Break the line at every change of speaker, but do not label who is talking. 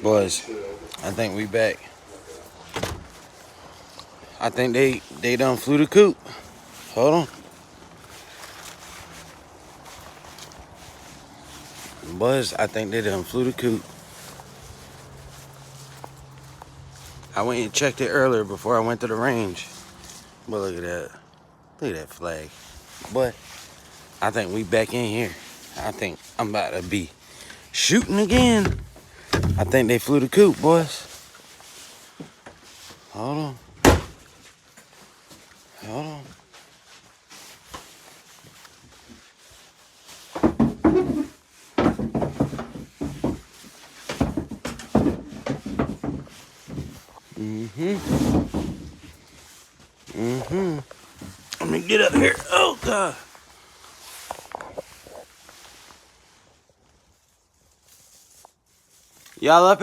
Boys, I think we back. I think they done flew the coop. Hold on. Boys, I think they done flew the coop. I went and checked it earlier before I went to the range. But look at that. Look at that flag. But I think we back in here. I think I'm about to be shooting again. I think they flew the coop, boys. Hold on. Hold on. Let me get up here. Oh, God. Y'all up here?